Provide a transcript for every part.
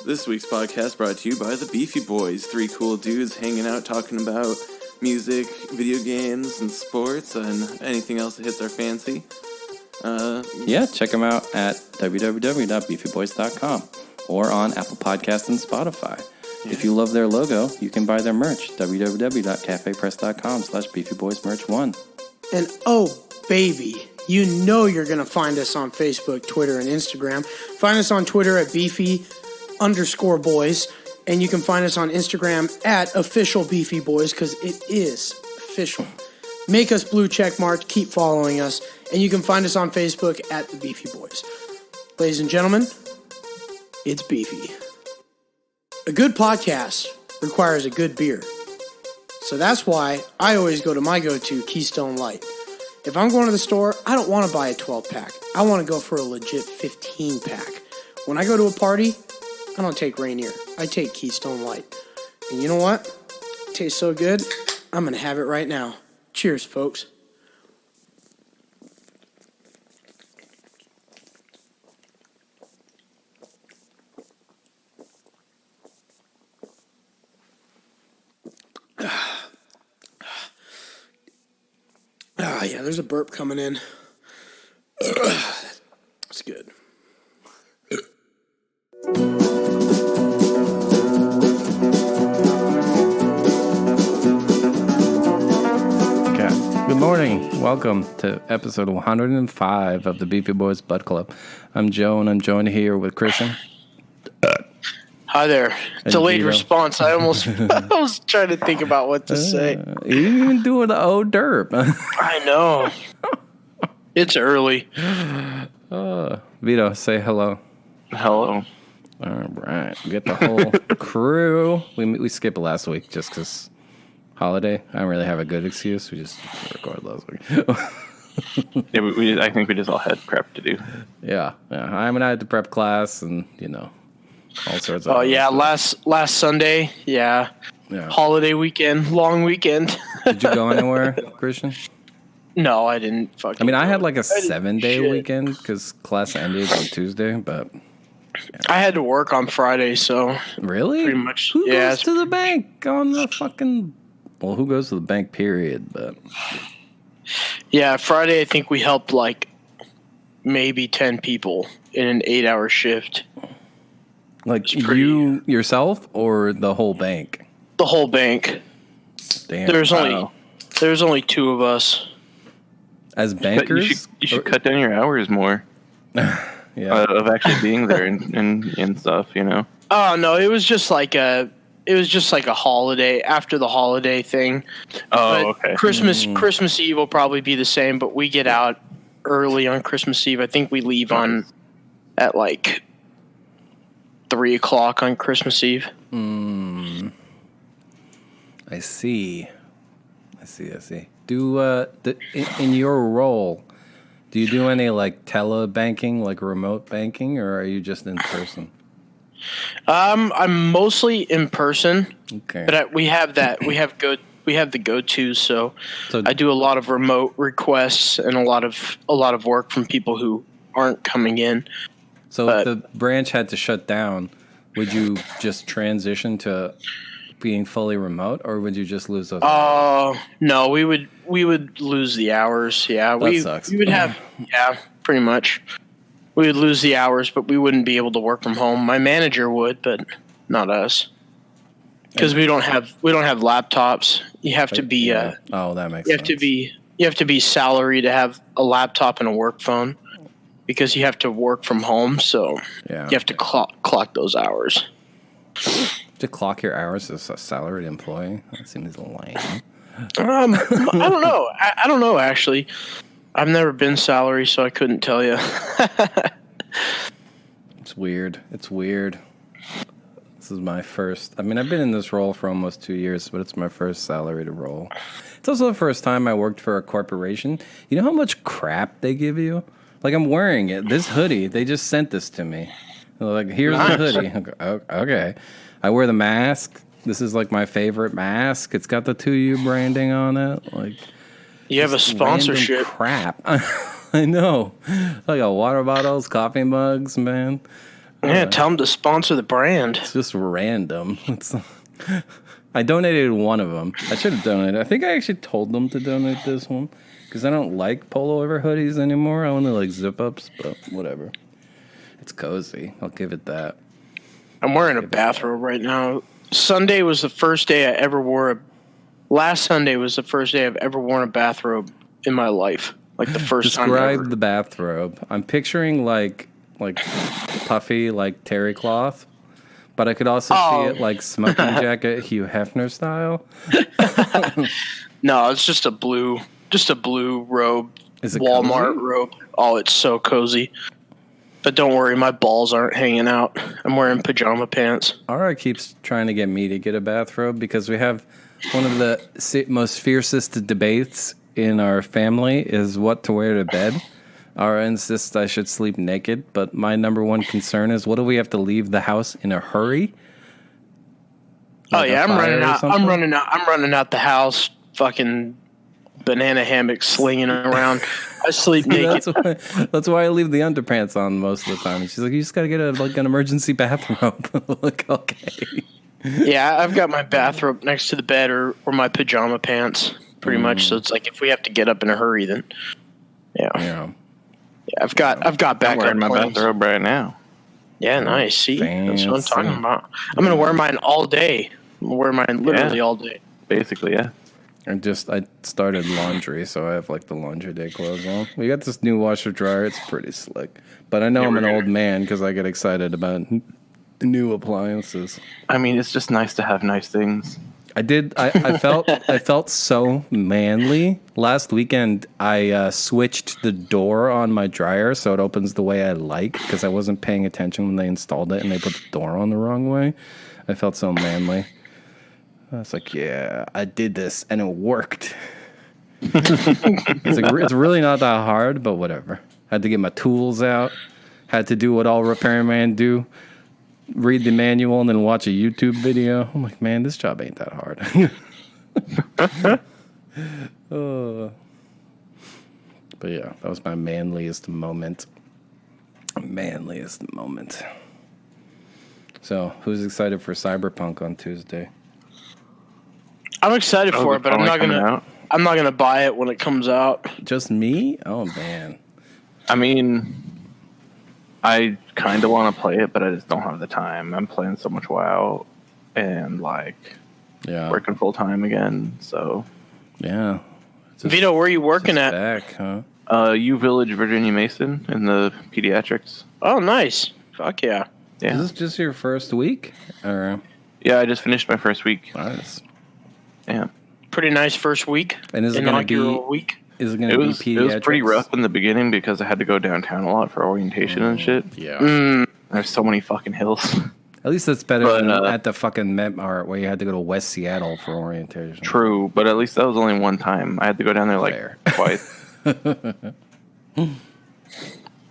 This week's podcast brought to you by the Beefy Boys, three cool dudes hanging out talking about music, video games, and sports, and anything else that hits our fancy. Check them out at www.beefyboys.com or on Apple Podcasts and Spotify. Yeah. If you love their logo, you can buy their merch, www.cafepress.com/beefyboysmerch1. And oh, baby, you know you're going to find us on Facebook, Twitter, and Instagram. Find us on Twitter at Beefy_Boys, and you can find us on Instagram at Official Beefy Boys, because it is official. Make us blue check marked, keep following us, and you can find us on Facebook at the Beefy Boys. Ladies and gentlemen, it's Beefy. A good podcast requires a good beer. So that's why I always go to my go-to, Keystone Light. If I'm going to the store, I don't want to buy a 12-pack. I want to go for a legit 15-pack. When I go to a party, I don't take Rainier. I take Keystone Light. And you know what? It tastes so good, I'm going to have it right now. Cheers, folks. Yeah, there's a burp coming in. That's good. Good morning. Welcome to episode 105 of the Beefy Boys Bud Club. I'm Joe, and I'm joined here with Christian. Hi there. Delayed response. I was trying to think about what to say. You didn't even do the old derp. I know. It's early. Vito, say hello. Hello. All right. We get the whole crew. We skipped last week just because holiday. I don't really have a good excuse. We just recorded last week. Yeah, I think we just all had prep to do. Yeah. I had to prep class and, all sorts of. Oh yeah, last Sunday, yeah. Holiday weekend, long weekend. Did you go anywhere, Christian? No, I didn't. I had like a 7-day weekend because class ended on Tuesday, but I had to work on Friday, so really, pretty much. Who goes to the bank on the fucking? Well, who goes to the bank? Period. But yeah, Friday I think we helped like maybe 10 people in an 8-hour shift. Like you yourself or the whole bank? The whole bank. Damn. There's only 2 of us. As bankers? You should cut down your hours more. Of actually being there and stuff, Oh no, it was just like a holiday after the holiday thing. Oh, okay. Christmas Eve will probably be the same, but we get out early on Christmas Eve. I think we leave at like 3 o'clock on Christmas Eve. I see. Do in your role, do you do any like telebanking, like remote banking, or are you just in person? I'm mostly in person. Okay. But we have the go-tos, so I do a lot of remote requests and a lot of work from people who aren't coming in. So if the branch had to shut down, would you just transition to being fully remote, or would you just lose those hours? No, we would lose the hours. Yeah, that sucks. We would have pretty much. We would lose the hours, but we wouldn't be able to work from home. My manager would, but not us, because we don't have laptops. You have to be. That makes sense. You have to be salary to have a laptop and a work phone, because you have to work from home. So you have to clock those hours. To clock your hours as a salaried employee? That seems lame. I don't know. I don't know, actually. I've never been salary, so I couldn't tell you. It's weird. This is my first. I've been in this role for almost 2 years, but it's my first salaried role. It's also the first time I worked for a corporation. You know how much crap they give you? Like, I'm wearing it. This hoodie, they just sent this to me. They're like, here's the hoodie. Okay. I wear the mask. This is like my favorite mask. It's got the 2U branding on it. Like, you have a sponsorship. Crap. I know. I got water bottles, coffee mugs, man. Yeah, tell them to sponsor the brand. It's just random. I donated one of them. I should have donated. I think I actually told them to donate this one because I don't like pullover hoodies anymore. I only like zip-ups, but whatever. It's cozy. I'll give it that. I'm wearing a bathrobe right now. Sunday was the first day I ever wore Last Sunday was the first day I've ever worn a bathrobe in my life. Like the first time ever. Describe the bathrobe. I'm picturing like puffy, like terry cloth. But I could also see it like smoking jacket, Hugh Hefner style. No, it's just a blue robe. Is it Walmart cozy? robe. Oh, it's so cozy. But don't worry, my balls aren't hanging out. I'm wearing pajama pants. Ara keeps trying to get me to get a bathrobe because we have one of the most fiercest debates in our family is what to wear to bed. Ara insists I should sleep naked, but my number one concern is what do we have to leave the house in a hurry? Like I'm running out the house, fucking banana hammock slinging around. I sleep naked. That's why I leave the underpants on most of the time. And she's like, you just gotta get an emergency bathrobe. Like, okay. Yeah, I've got my bathrobe next to the bed or my pajama pants, pretty much. So it's like if we have to get up in a hurry, then yeah. I've got backup I'm wearing my plans. bathrobe right now. Yeah, nice. See, that's what I'm Fancy. talking about. I'm gonna wear mine all day. I'm gonna wear mine literally all day. Basically, yeah. I started laundry, so I have like the laundry day clothes on. We got this new washer dryer. It's pretty slick, but I know I'm an old man because I get excited about new appliances. I mean, it's just nice to have nice things. I felt so manly. Last weekend, I switched the door on my dryer so it opens the way I like because I wasn't paying attention when they installed it and they put the door on the wrong way. I felt so manly. I was like, yeah, I did this and it worked. It's really not that hard, but whatever. Had to get my tools out. Had to do what all repairmen do. Read the manual and then watch a YouTube video. I'm like, man, this job ain't that hard. But yeah, that was my manliest moment. So, who's excited for Cyberpunk on Tuesday? I'm excited for it, but I'm not gonna buy it when it comes out. Just me? Oh man. I mean, I kind of want to play it, but I just don't have the time. I'm playing so much WoW and working full time again. So yeah. Vito, where are you working at? Back, huh? U Village, Virginia Mason in the pediatrics. Oh, nice. Fuck yeah. Is this just your first week? Or Yeah, I just finished my first week. nice. Yeah. Pretty nice first week. And is it going to be Inaugural week? Is it going It to be was pediatrics? pretty rough in the beginning because I had to go downtown a lot for orientation and shit. Yeah. There's so many fucking hills. At least that's better But, than at the fucking Met Mart where you had to go to West Seattle for orientation. True, but at least that was only one time. I had to go down there like Fair. twice.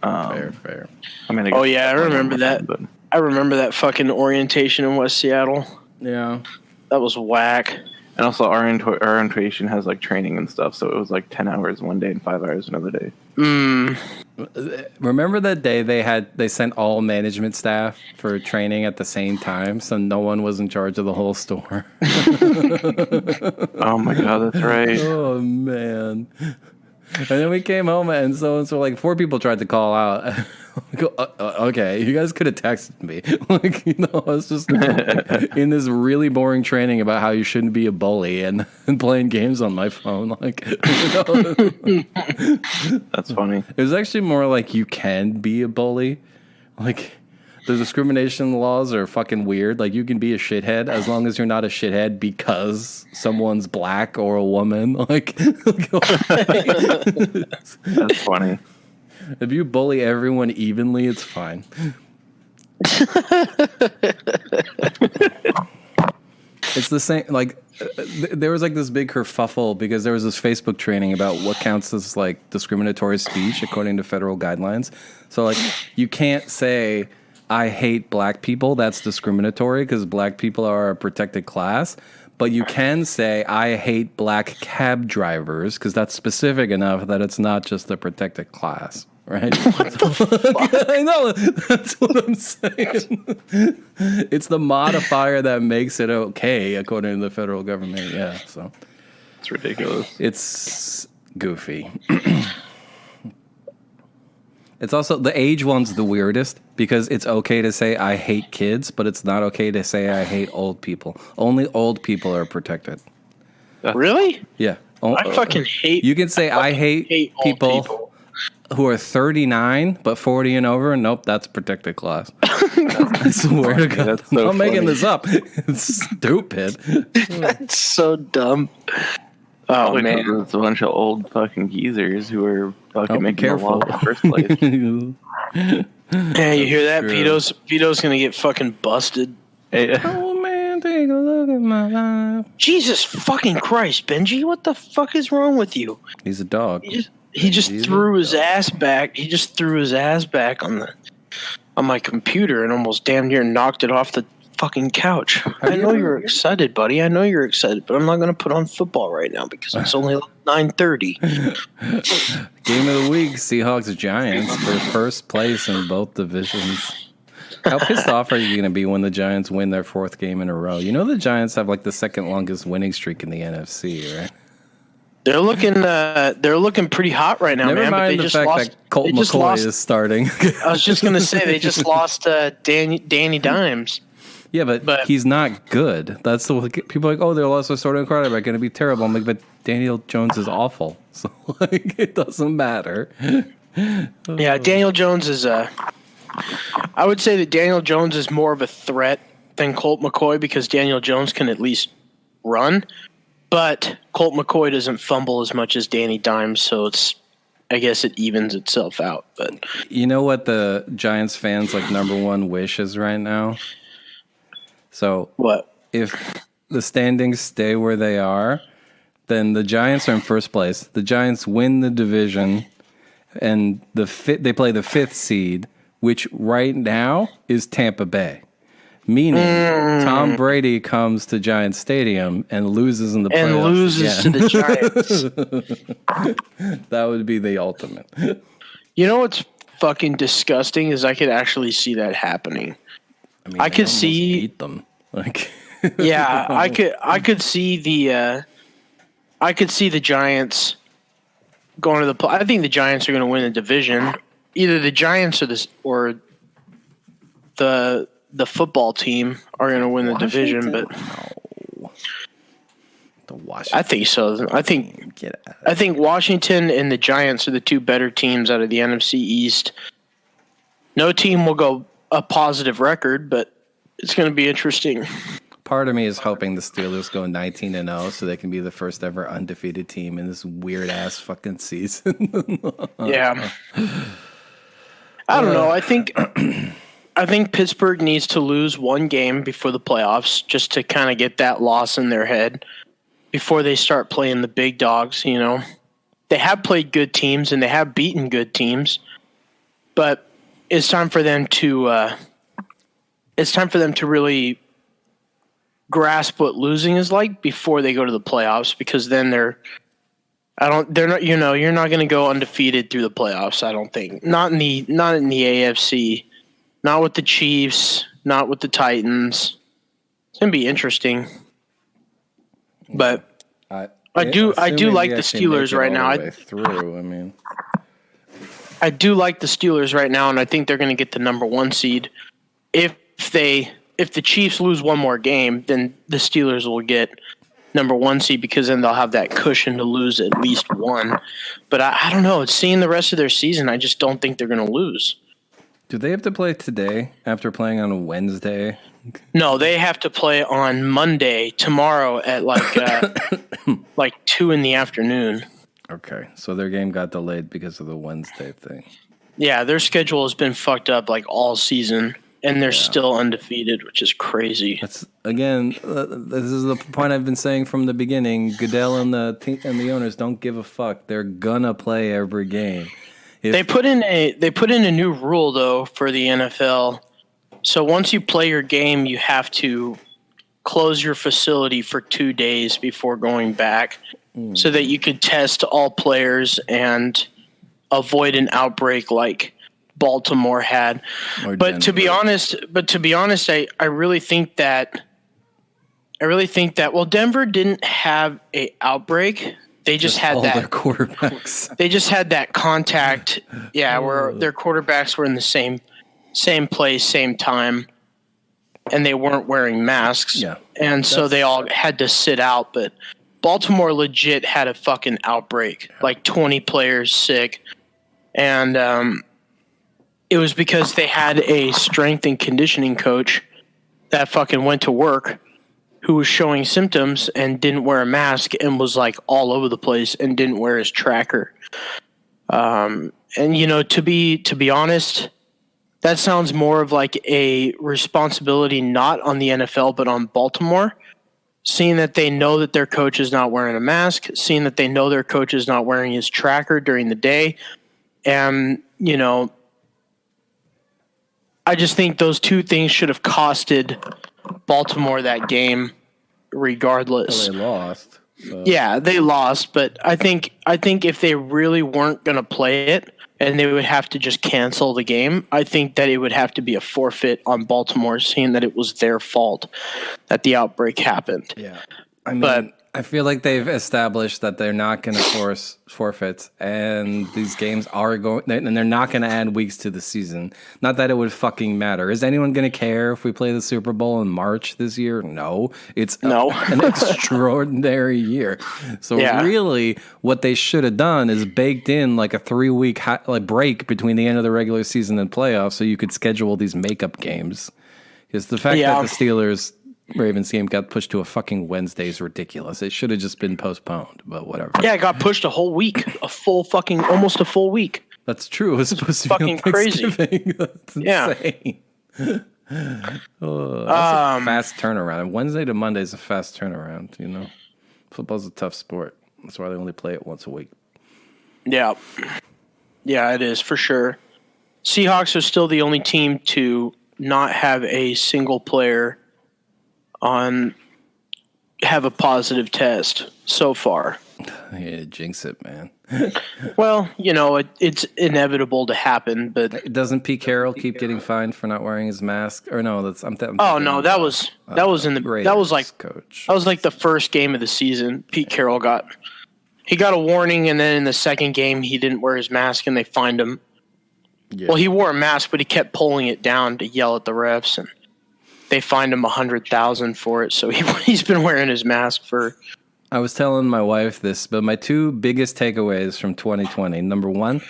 Fair. I mean, Oh yeah, I remember that. But I remember that fucking orientation in West Seattle. Yeah. That was whack. and also our orientation has like training and stuff, so it was like 10 hours one day and 5 hours another day. Remember that day they sent all management staff for training at the same time, so no one was in charge of the whole store. Oh my god, that's right. Oh man. And then we came home and so like 4 people tried to call out. Okay, you guys could have texted me. Like, you know, I was just in this really boring training about how you shouldn't be a bully and playing games on my phone. Like, you know? That's funny. It was actually more like you can be a bully. Like, the discrimination laws are fucking weird. Like, you can be a shithead as long as you're not a shithead because someone's black or a woman. Like, That's funny. if you bully everyone evenly, it's fine. It's the same. Like, there was like this big kerfuffle because there was this Facebook training about what counts as like discriminatory speech according to federal guidelines. So, like, you can't say I hate black people. That's discriminatory because black people are a protected class. But you can say I hate black cab drivers because that's specific enough that it's not just a protected class right? I know, that's what I'm saying. It's the modifier that makes it okay, according to the federal government. Yeah, so it's ridiculous. It's goofy. It's also, the age one's the weirdest because it's okay to say I hate kids, but it's not okay to say I hate old people. Only old people are protected. Really? Yeah. I fucking hate. You can say I hate people who are 39 but 40 and over. Nope, that's protected class. I swear to God, That's so I'm not making funny. this up. It's stupid. That's so dumb. Oh Like, man. it's a bunch of old fucking geezers who are fucking Be making the law careful. in the first place. Yeah, you hear that? True. Vito's gonna get fucking busted. Hey, Oh man, take a look at my life. Jesus fucking Christ, Benji, what the fuck is wrong with you? He's a dog. He just He's threw a his ass back. He just threw his ass back on my computer and almost damn near knocked it off the fucking couch. I know you're excited, buddy. I know you're excited, but I'm not gonna put on football right now because it's only 9:30. Game of the week, Seahawks Giants for first place in both divisions. How pissed off are you going to be when the Giants win their fourth game in a row? You know the Giants have like the second longest winning streak in the NFC, right? They're looking pretty hot right now, Never man. But mind they the just fact lost. that Colt They just McCoy lost. is starting. I was just gonna say they just lost Danny Dimes. Yeah, but he's not good. That's the people are like, oh, they lost their starting quarterback, going to be terrible. I'm like, but Daniel Jones is awful, so like it doesn't matter. Yeah, Daniel Jones is I would say that Daniel Jones is more of a threat than Colt McCoy because Daniel Jones can at least run, but Colt McCoy doesn't fumble as much as Danny Dimes, so I guess it evens itself out. But you know what the Giants fans like number one wish is right now? So what? If the standings stay where they are, then the Giants are in first place. The Giants win the division, and they play the fifth seed, which right now is Tampa Bay. Meaning, Tom Brady comes to Giants Stadium and loses in the playoffs. And loses to the Giants. That would be the ultimate. You know what's fucking disgusting is I could actually see that happening. I mean, I they could almost see- beat them. Like, Yeah, I could see the Giants going to the. I think the Giants are going to win the division. Either the Giants or the football team are going to win the division. But no. The Washington. I think so. I think Get out. I think Washington and the Giants are the two better teams out of the NFC East. No team will go a positive record, but it's going to be interesting. Part of me is hoping the Steelers go 19-0 so they can be the first ever undefeated team in this weird ass fucking season. Yeah. I don't know. I think Pittsburgh needs to lose one game before the playoffs just to kind of get that loss in their head before they start playing the big dogs, you know. They have played good teams and they have beaten good teams, but it's time for them to really grasp what losing is like before they go to the playoffs, because then you're not going to go undefeated through the playoffs. I don't think. Not in the AFC, not with the Chiefs, not with the Titans. It's going to be interesting. But I do like the Steelers right now. I do like the Steelers right now, and I think they're going to get the number one seed. If the Chiefs lose one more game, then the Steelers will get number one seed because then they'll have that cushion to lose at least one. But I don't know. Seeing the rest of their season, I just don't think they're going to lose. Do they have to play today after playing on a Wednesday? No, they have to play on Monday, tomorrow at like 2 in the afternoon. Okay, so their game got delayed because of the Wednesday thing. Yeah, their schedule has been fucked up like all season, and they're still undefeated, which is crazy. That's again. This is the point I've been saying from the beginning. Goodell and the owners don't give a fuck. They're gonna play every game. They put in a new rule though for the NFL. So once you play your game, you have to close your facility for 2 days before going back, so that you could test all players and avoid an outbreak like Baltimore had. But to be honest, I really think that well, Denver didn't have a outbreak. They just had all that their quarterbacks. They just had that contact, where their quarterbacks were in the same place, same time, and they weren't wearing masks. Yeah. And so they all had to sit out, but Baltimore legit had a fucking outbreak, like 20 players sick. And it was because they had a strength and conditioning coach that fucking went to work who was showing symptoms and didn't wear a mask and was like all over the place and didn't wear his tracker. And to be honest, that sounds more of like a responsibility not on the NFL but on Baltimore, seeing that they know that their coach is not wearing a mask, seeing that they know their coach is not wearing his tracker during the day. And, I just think those two things should have costed Baltimore that game regardless. Well, they lost. So. Yeah, they lost, but I think if they really weren't going to play it and they would have to just cancel the game, I think that it would have to be a forfeit on Baltimore, seeing that it was their fault that the outbreak happened. Yeah. I feel like they've established that they're not going to force forfeits, and these games are going, and they're not going to add weeks to the season. Not that it would fucking matter. Is anyone going to care if we play the Super Bowl in March this year? No. It's an extraordinary year. So really, what they should have done is baked in like a 3-week break between the end of the regular season and playoffs, so you could schedule these makeup games. Because the fact that the Steelers Ravens game got pushed to a fucking Wednesday is ridiculous. It should have just been postponed, but whatever. Yeah, it got pushed a whole week, almost a full week. That's true. It was supposed to be on Thanksgiving. That's insane. That's a fast turnaround. Wednesday to Monday is a fast turnaround. Football's a tough sport. That's why they only play it once a week. Yeah, it is for sure. Seahawks are still the only team to not have a single player have a positive test so far. Yeah, jinx it, man. Well, it's inevitable to happen, but doesn't Pete Carroll keep getting fined for not wearing his mask? Or no, that was coach. That was like the first game of the season. Pete Carroll got a warning, and then in the second game he didn't wear his mask, and they fined him. Yeah. Well, he wore a mask, but he kept pulling it down to yell at the refs, and they fined him $100,000 for it. So he's been wearing his mask for. I was telling my wife this, but my two biggest takeaways from 2020. Number one,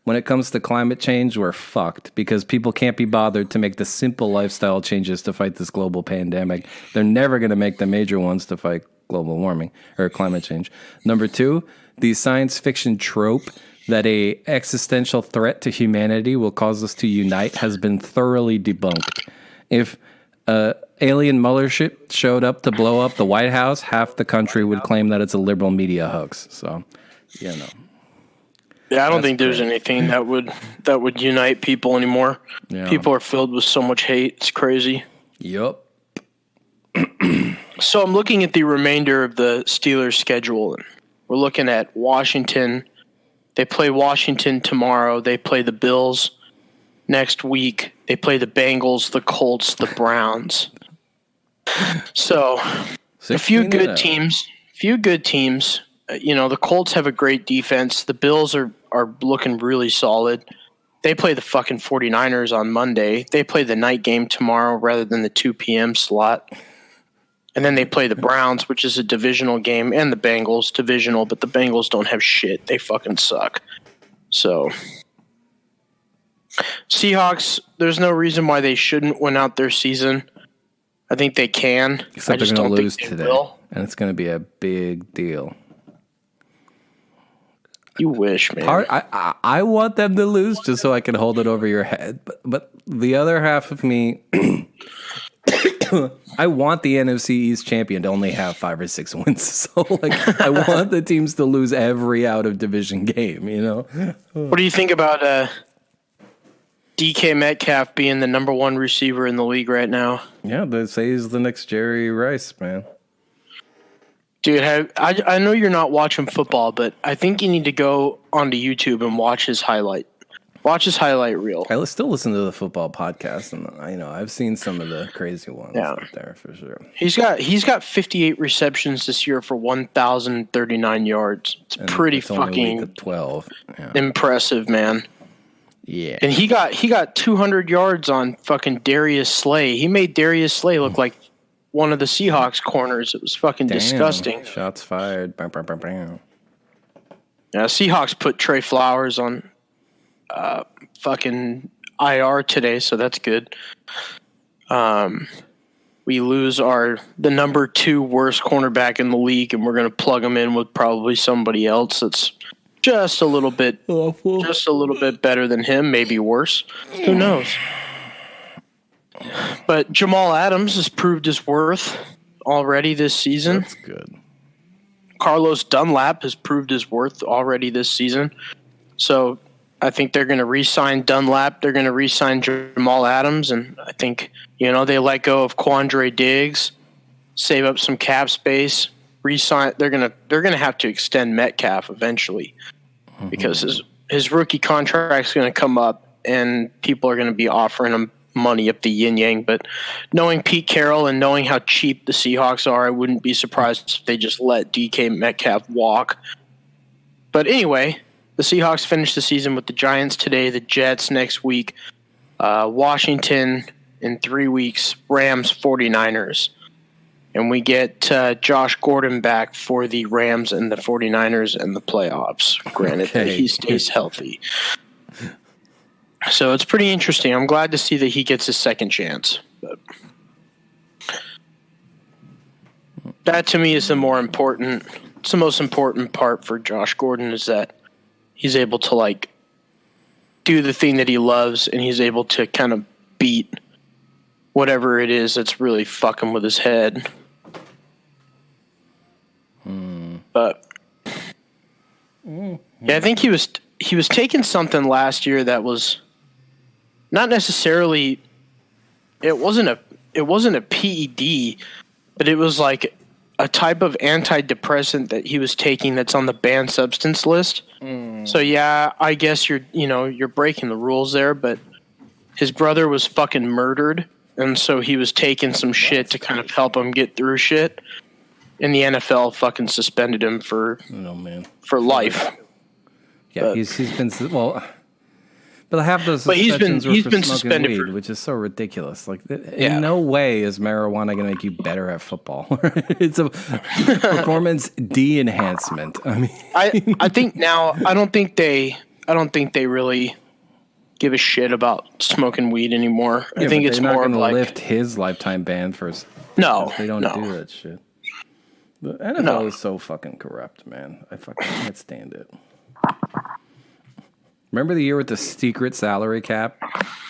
when it comes to climate change, we're fucked because people can't be bothered to make the simple lifestyle changes to fight this global pandemic. They're never going to make the major ones to fight global warming or climate change. Number two, the science fiction trope that a existential threat to humanity will cause us to unite has been thoroughly debunked. If alien mothership showed up to blow up the White House, half the country would claim that it's a liberal media hoax. So, Yeah, I don't think there's anything that would unite people anymore. Yeah. People are filled with so much hate. It's crazy. Yup. So I'm looking at the remainder of the Steelers schedule, and we're looking at Washington. They play Washington tomorrow. They play the Bills next week. They play the Bengals, the Colts, the Browns. So a few good teams. The Colts have a great defense. The Bills are looking really solid. They play the fucking 49ers on Monday. They play the night game tomorrow rather than the 2 p.m. slot. And then they play the Browns, which is a divisional game, and the Bengals, divisional, but the Bengals don't have shit. They fucking suck. So Seahawks, there's no reason why they shouldn't win out their season. I think they can. Except they're going to lose today, and it's going to be a big deal. You wish, man. I want them to lose just so I can hold it over your head. But the other half of me, I want the NFC East champion to only have 5 or 6 wins. So, I want the teams to lose every out of division game. What do you think about DK Metcalf being the number 1 receiver in the league right now? Yeah, they say he's the next Jerry Rice, man. Dude, I know you're not watching football, but I think you need to go onto YouTube and watch his highlight. Watch his highlight reel. I still listen to the football podcast, and I've seen some of the crazy ones out there for sure. He's got 58 receptions this year for 1,039 yards. It's pretty fucking 12. Impressive, man. Yeah, and he got 200 yards on fucking Darius Slay. He made Darius Slay look like one of the Seahawks corners. It was fucking disgusting. Shots fired. Bam, bam, bam, bam. Yeah, Seahawks put Trey Flowers on fucking IR today, so that's good. We lose the number 2 worst cornerback in the league, and we're going to plug him in with probably somebody else that's just a little bit awful, just a little bit better than him, maybe worse. Who knows? But Jamal Adams has proved his worth already this season. That's good. Carlos Dunlap has proved his worth already this season. So I think they're going to re-sign Dunlap. They're going to re-sign Jamal Adams. And I think, they let go of Quandre Diggs, save up some cap space, re-sign. They're going to have to extend Metcalf eventually because his rookie contract is going to come up and people are going to be offering him money up the yin yang. But knowing Pete Carroll and knowing how cheap the Seahawks are, I wouldn't be surprised if they just let DK Metcalf walk. But anyway, the Seahawks finished the season with the Giants today, the Jets next week, Washington in 3 weeks, Rams, 49ers. And we get Josh Gordon back for the Rams and the 49ers and the playoffs, granted that he stays healthy. So it's pretty interesting. I'm glad to see that he gets his second chance. But that to me is the most important part for Josh Gordon is that he's able to do the thing that he loves, and he's able to kind of beat whatever it is that's really fucking with his head. But yeah, I think he was taking something last year that was not necessarily. It wasn't a PED, but it was like a type of antidepressant that he was taking that's on the banned substance list. So yeah, I guess you're breaking the rules there, but his brother was fucking murdered, and so he was taking some shit to kind of help him get through shit. And the NFL fucking suspended him for life. Yeah, but he's been but half those suspensions he's were been for suspended weed, which is so ridiculous. In no way is marijuana going to make you better at football. It's a performance de-enhancement. I mean, I think now I don't think they really give a shit about smoking weed anymore. I think it's more going to like lift his lifetime ban first. No, they don't do that shit. The NFL is so fucking corrupt, man. I fucking can't stand it. Remember the year with the secret salary cap?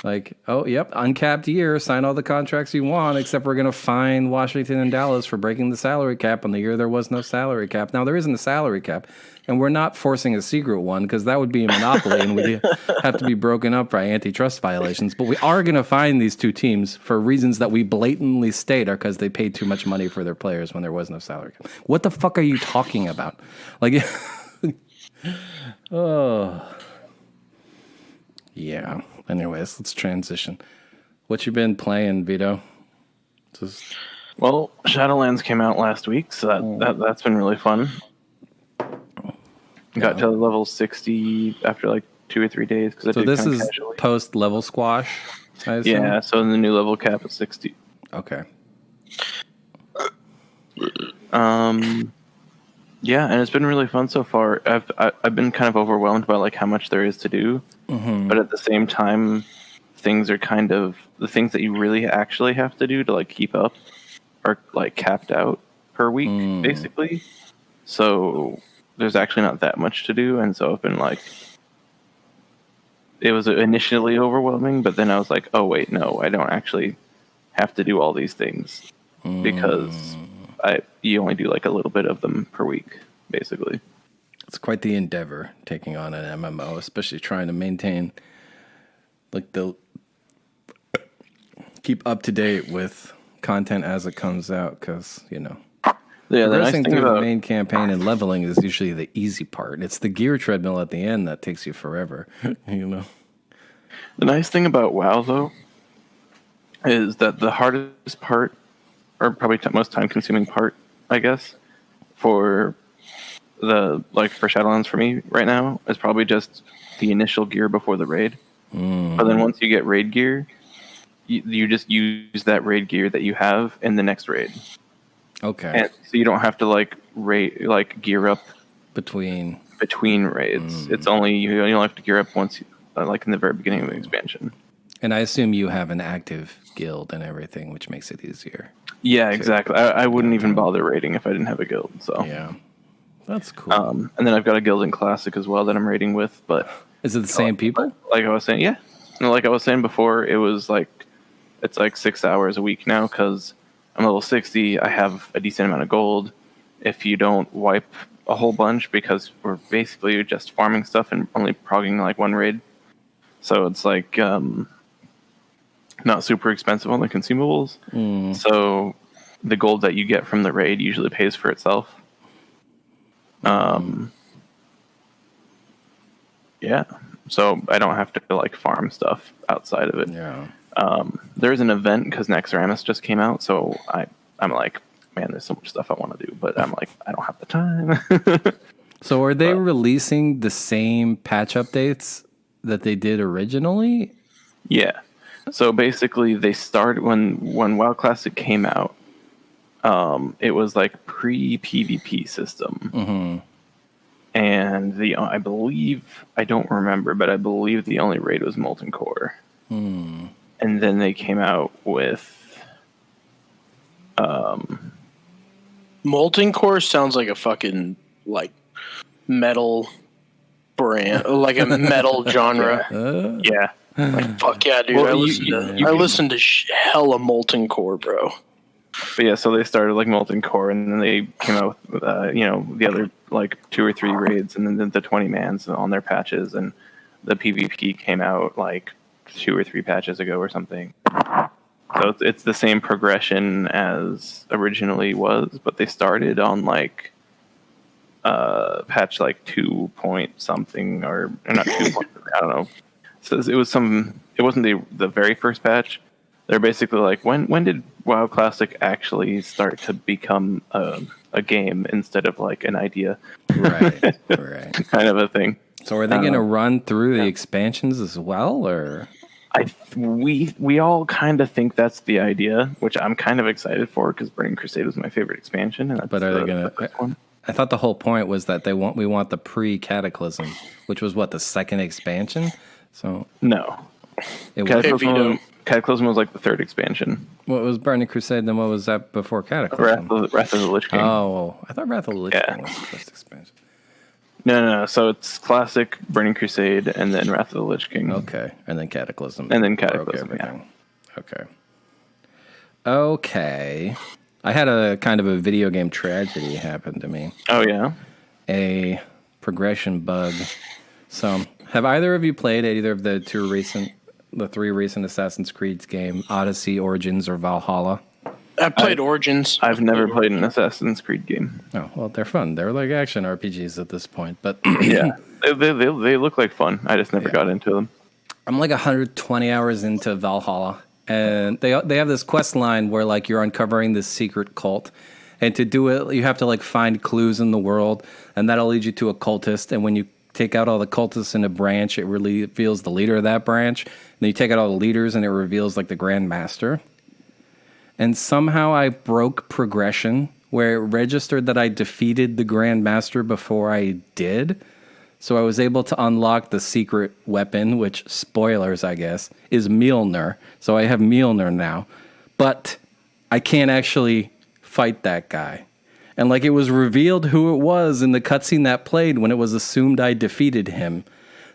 Uncapped year, sign all the contracts you want, except we're going to fine Washington and Dallas for breaking the salary cap on the year there was no salary cap. Now, there isn't a salary cap, and we're not forcing a secret one because that would be a monopoly and we'd have to be broken up by antitrust violations. But we are going to fine these two teams for reasons that we blatantly state are because they paid too much money for their players when there was no salary cap. What the fuck are you talking about? Oh... Yeah. Anyways, let's transition. What you been playing, Vito? Well, Shadowlands came out last week, so that's been really fun. Got to level 60 after 2 or 3 days. So this is post level squash, I assume? Yeah, so the new level cap is 60. Okay. Yeah, and it's been really fun so far. I've been kind of overwhelmed by how much there is to do, but at the same time, things are kind of the things that you really actually have to do to keep up are capped out per week, basically. So there's actually not that much to do, and so I've been it was initially overwhelming, but then I was like, oh wait, no, I don't actually have to do all these things because you only do a little bit of them per week, basically. It's quite the endeavor taking on an MMO, especially trying to maintain the keep up to date with content as it comes out, because Yeah, the nice Progressing thing through the about main campaign and leveling is usually the easy part. It's the gear treadmill at the end that takes you forever. You know. the nice thing about WoW though is that the hardest part, or probably most time consuming part, I guess, for for Shadowlands for me right now is probably just the initial gear before the raid. But then once you get raid gear, you just use that raid gear that you have in the next raid. Okay. And so you don't have to gear up Between raids. It's only you only have to gear up once, in the very beginning of the expansion. And I assume you have an active guild and everything, which makes it easier. Yeah, exactly. I wouldn't even bother raiding if I didn't have a guild. So Yeah, that's cool. and then I've got a guild in Classic as well that I'm raiding with. But Is it the same people? like I was saying, yeah. And like I was saying before, it's like 6 hours a week now because I'm level 60. I have a decent amount of gold. If you don't wipe a whole bunch, because we're basically just farming stuff and only progging like one raid, so it's like not super expensive on the consumables. So the gold that you get from the raid usually pays for itself. Yeah, so I don't have to farm stuff outside of it. Yeah. There's an event because Naxxramas just came out, so I'm like, man, there's so much stuff I want to do, but I'm like, I don't have the time. So are they releasing the same patch updates that they did originally? Yeah. So basically, they started when WoW Classic came out. It was like pre-PvP system, and I believe, I don't remember, but I believe the only raid was Molten Core. And then they came out with Molten Core sounds like a fucking metal brand, like a metal genre. yeah. Fuck yeah, dude! Well, I listened to hella Molten Core, bro. But yeah, so they started Molten Core, and then they came out with the other 2 or 3 raids, and then the 20 mans on their patches, and the PvP came out 2 or 3 patches ago or something. So it's the same progression as originally was, but they started on patch 2 point something, or not 2 point, I don't know. So it wasn't the very first patch. They're basically when did WoW Classic actually start to become a game instead of an idea? Right. Kind of a thing. So are they going to run through the expansions as well, or? We all kind of think that's the idea, which I'm kind of excited for because Burning Crusade was my favorite expansion. And But are they going to? I thought the whole point was that we want the pre-Cataclysm, which was the second expansion. So no, Cataclysm was the 3rd expansion. What was Burning Crusade? Then what was that before Cataclysm? Wrath of the Lich King. Oh, I thought Wrath of the Lich King was the first expansion. No. So it's Classic, Burning Crusade, and then Wrath of the Lich King. Okay, and then Cataclysm. And then Cataclysm, yeah. Okay. I had a kind of a video game tragedy happen to me. Oh, yeah? A progression bug. So, have either of you played either of the 3 recent Assassin's Creed game, Odyssey, Origins, or Valhalla? I played Origins. I've never played an Assassin's Creed game. Oh, well, they're fun. They're like action RPGs at this point, but yeah, they look like fun. I just never got into them. I'm 120 hours into Valhalla, and they have this quest line where you're uncovering this secret cult, and to do it, you have to find clues in the world, and that'll lead you to a cultist, and when you take out all the cultists in a branch, it really reveals the leader of that branch. And then you take out all the leaders, and it reveals the Grand Master. And somehow I broke progression where it registered that I defeated the Grand Master before I did. So I was able to unlock the secret weapon, which, spoilers, I guess, is Mjolnir. So I have Mjolnir now. But I can't actually fight that guy. And it was revealed who it was in the cutscene that played when it was assumed I defeated him.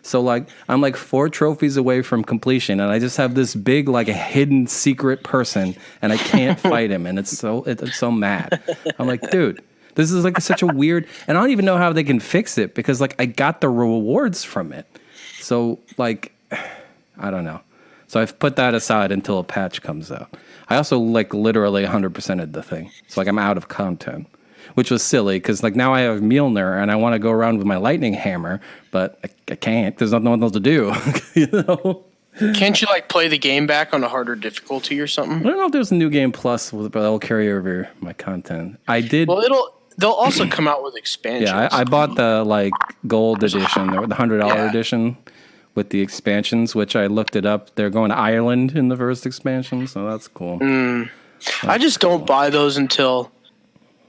So I'm 4 trophies away from completion, and I just have this big a hidden secret person, and I can't fight him, and it's so mad. I'm dude, this is such a weird, and I don't even know how they can fix it because I got the rewards from it. So I don't know. So I've put that aside until a patch comes out. I also literally 100%ed the thing. So I'm out of content. which was silly because like now I have Mjolnir and I want to go around with my lightning hammer, but I can't. There's nothing else to do. You know? Can't you like play the game back on a harder difficulty or something? I don't know if there's a new game plus, but that'll carry over my content. I did. Well, they'll also come out with expansions. Yeah, I bought the like gold edition or the $100 edition with the expansions, which I looked it up. They're going to Ireland in the first expansion, so that's cool. I just don't buy those until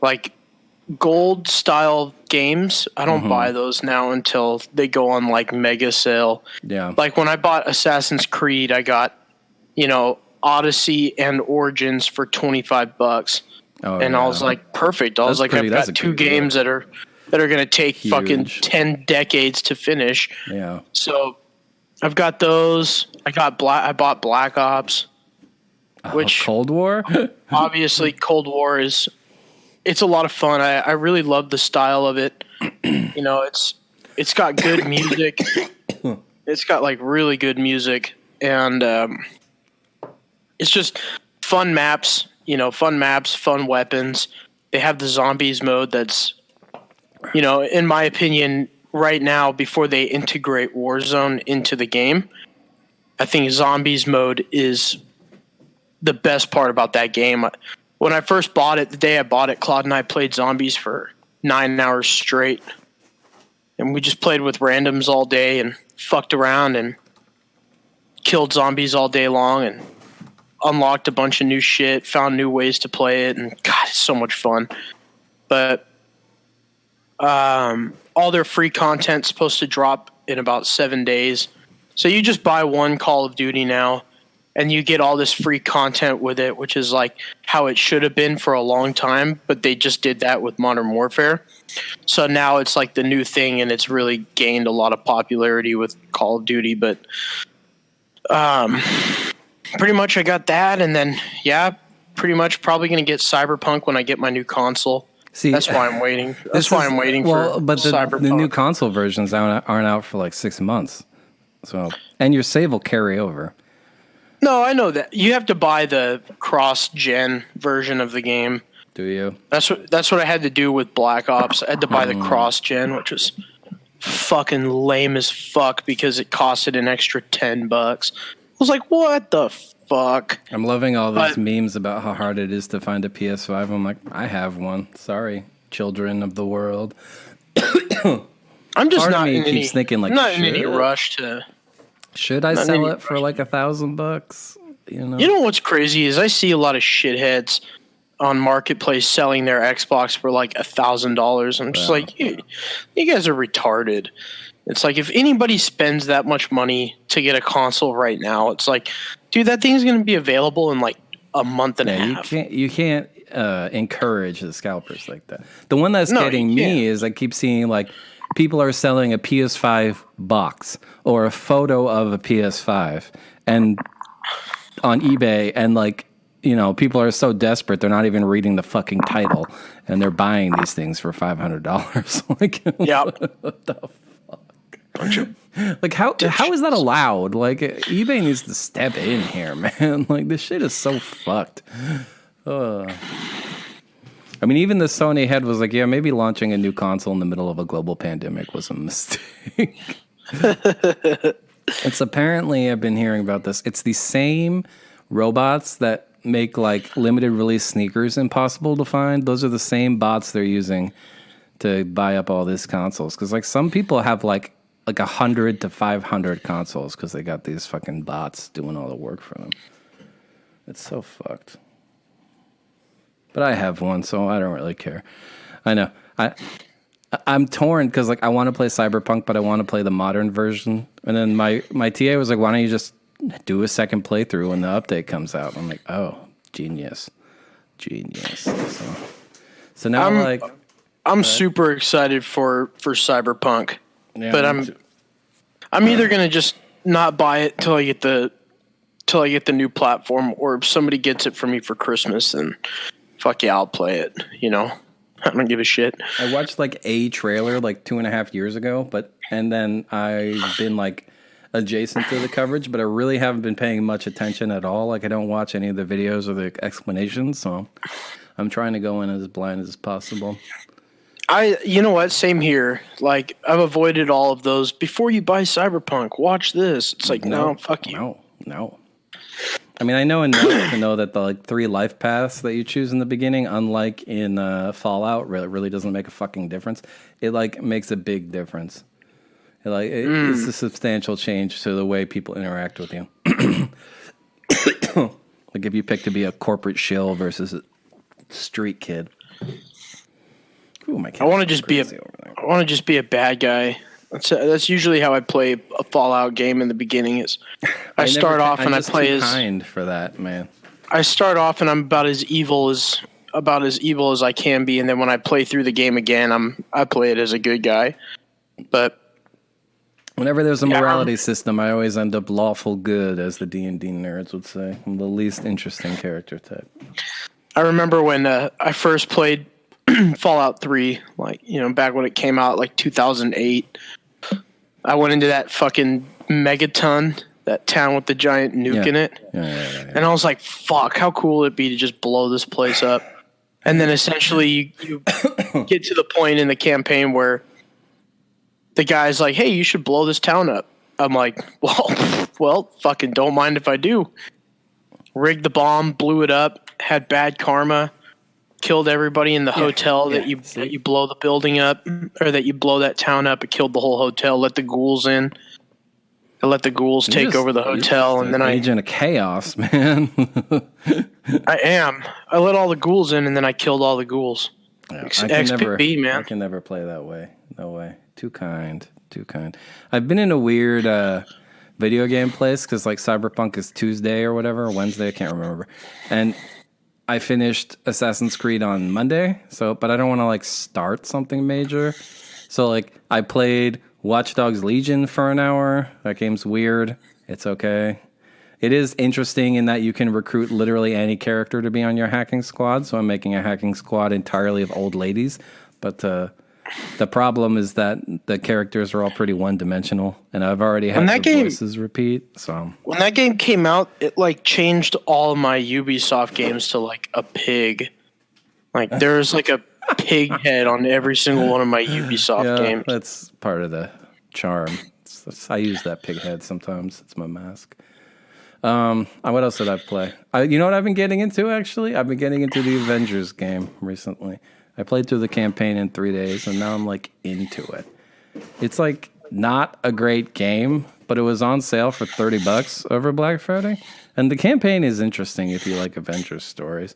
like gold style games. I don't buy those now until they go on like mega sale. Yeah. Like when I bought Assassin's Creed, I got, Odyssey and Origins for $25. Oh, and I was like, perfect. I was like, I've got two games that are going to take fucking 10 decades to finish. Yeah. So I've got those. I bought Black Ops, which Cold War. obviously Cold War it's a lot of fun. I really love the style of it. It's got good music. It's got like really good music, and it's just fun maps. Fun weapons. They have the zombies mode that's, in my opinion, right now, before they integrate Warzone into the game, I think zombies mode is the best part about that game. When I first bought it, the day I bought it, Claude and I played zombies for 9 hours straight. And we just played with randoms all day and fucked around and killed zombies all day long and unlocked a bunch of new shit, found new ways to play it, and God, it's so much fun. But all their free content's supposed to drop in about 7 days. So you just buy one Call of Duty now, and you get all this free content with it, which is like how it should have been for a long time, but they just did that with Modern Warfare. So now it's like the new thing, and it's really gained a lot of popularity with Call of Duty. But pretty much I got that, and then, pretty much probably going to get Cyberpunk when I get my new console. See, that's why I'm waiting. That's why I'm waiting for Cyberpunk. The new console versions aren't out for like 6 months. So, and your save will carry over. No, I know that. You have to buy the cross-gen version of the game. Do you? That's what I had to do with Black Ops. I had to buy the cross-gen, which was fucking lame as fuck because it costed an extra $10. I was like, what the fuck? I'm loving all these memes about how hard it is to find a PS5. I'm like, I have one. Sorry, children of the world. I'm just not in any, thinking like, I'm not in any rush to. Should I sell it for like $1,000? You know what's crazy is I see a lot of shitheads on Marketplace selling their Xbox for like $1,000. I'm just like, you guys are retarded. It's like if anybody spends that much money to get a console right now, it's like, dude, that thing's going to be available in like a month and a half. You can't encourage the scalpers like that. The one that's getting me is I keep seeing like people are selling a PS5 box or a photo of a PS5 and on eBay, and like, people are so desperate they're not even reading the fucking title and they're buying these things for $500. Like, what the fuck? Like how is that allowed? Like eBay needs to step in here, man. Like this shit is so fucked. I mean, even the Sony head was like, yeah, maybe launching a new console in the middle of a global pandemic was a mistake. It's apparently, I've been hearing about this, it's the same robots that make like limited release sneakers impossible to find. Those are the same bots they're using to buy up all these consoles. Because like some people have like 100 to 500 consoles because they got these fucking bots doing all the work for them. It's so fucked. But I have one, so I don't really care. I know. I'm torn because like I want to play Cyberpunk, but I want to play the modern version. And then my TA was like, "Why don't you just do a second playthrough when the update comes out?" I'm like, "Oh, genius." So now I'm super excited for Cyberpunk, but I'm either gonna just not buy it till I get the new platform, or if somebody gets it for me for Christmas, then fuck yeah, I'll play it. I don't give a shit. I watched like a trailer like 2.5 years ago, and then I've been like adjacent to the coverage, but I really haven't been paying much attention at all. Like I don't watch any of the videos or the explanations, so I'm trying to go in as blind as possible. You know what? Same here. Like, I've avoided all of those. Before you buy Cyberpunk, watch this. It's like, no, fuck you. No. I mean, I know enough to know that the 3 life paths that you choose in the beginning, unlike in Fallout, really doesn't make a fucking difference. It makes a big difference. It's a substantial change to the way people interact with you. Like if you pick to be a corporate shill versus a street kid. Ooh, my I want to just be a bad guy. That's usually how I play a Fallout game in the beginning. Is I start off and I play as kind for that, man. I start off and I'm about as evil as I can be, and then when I play through the game again, I play it as a good guy. But whenever there's a morality system, I always end up lawful good, as the D&D nerds would say. I'm the least interesting character type. I remember when I first played Fallout 3, back when it came out, 2008. I went into that fucking Megaton, that town with the giant nuke in it. Yeah. And I was like, fuck, how cool would it be to just blow this place up? And then essentially you get to the point in the campaign where the guy's like, hey, you should blow this town up. I'm like, well, fucking don't mind if I do. Rigged the bomb, blew it up, had bad karma, killed everybody in the hotel that you blow the building up, or that you blow that town up. It killed the whole hotel, let the ghouls in. I let the ghouls take over the hotel, and then agent of chaos, man. I am. I let all the ghouls in, and then I killed all the ghouls. Yeah, XP, man. I can never play that way. No way. Too kind. I've been in a weird video game place because Cyberpunk is Tuesday or whatever, or Wednesday, I can't remember. And I finished Assassin's Creed on Monday, but I don't want to start something major. So I played Watch Dogs Legion for an hour. That game's weird. It's okay. It is interesting in that you can recruit literally any character to be on your hacking squad. So I'm making a hacking squad entirely of old ladies. But the problem is that the characters are all pretty one-dimensional, and I've already had the voices repeat. So when that game came out, it changed all of my Ubisoft games to a pig. There's a pig head on every single one of my Ubisoft games. That's part of the charm. I use that pig head sometimes. It's my mask. What else did I play? You know what I've been getting into, actually? I've been getting into the Avengers game recently. I played through the campaign in 3 days, and now I'm into it. It's not a great game, but it was on sale for $30 over Black Friday. And the campaign is interesting if you like Avengers stories.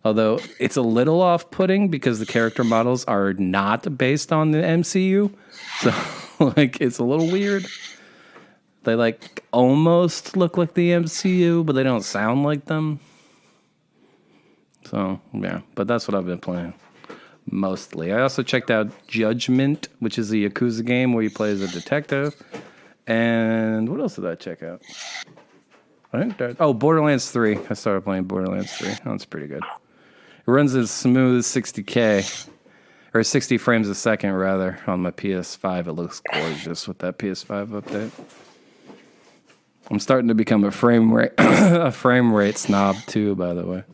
Although it's a little off-putting because the character models are not based on the MCU. So it's a little weird. They almost look like the MCU, but they don't sound like them. So, yeah, but that's what I've been playing. Mostly. I also checked out Judgment, which is a Yakuza game where you play as a detective. And what else did I check out? Borderlands 3. I started playing Borderlands 3. That's pretty good. It runs at smooth 60K, or 60 frames a second, rather, on my PS5. It looks gorgeous with that PS5 update. I'm starting to become a frame rate snob, too, by the way.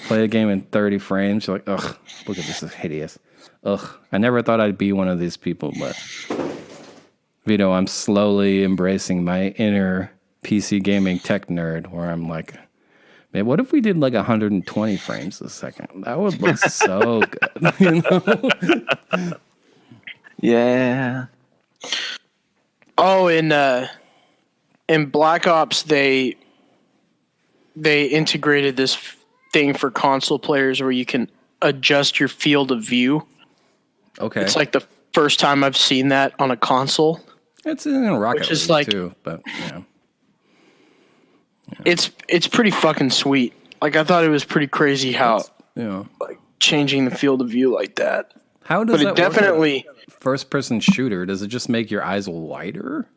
Play a game in 30 frames, you're like, ugh, look at this, is hideous. Ugh, I never thought I'd be one of these people, but Vito, I'm slowly embracing my inner PC gaming tech nerd, where I'm like, man, what if we did 120 frames a second? That would look so good, you know? Yeah. Oh, in Black Ops, they integrated this thing for console players where you can adjust your field of view. Okay. It's the first time I've seen that on a console. It's in Rocket League too, but yeah. It's pretty fucking sweet. I thought it was pretty crazy how changing the field of view like that. How does that definitely work? First person shooter, does it just make your eyes wider?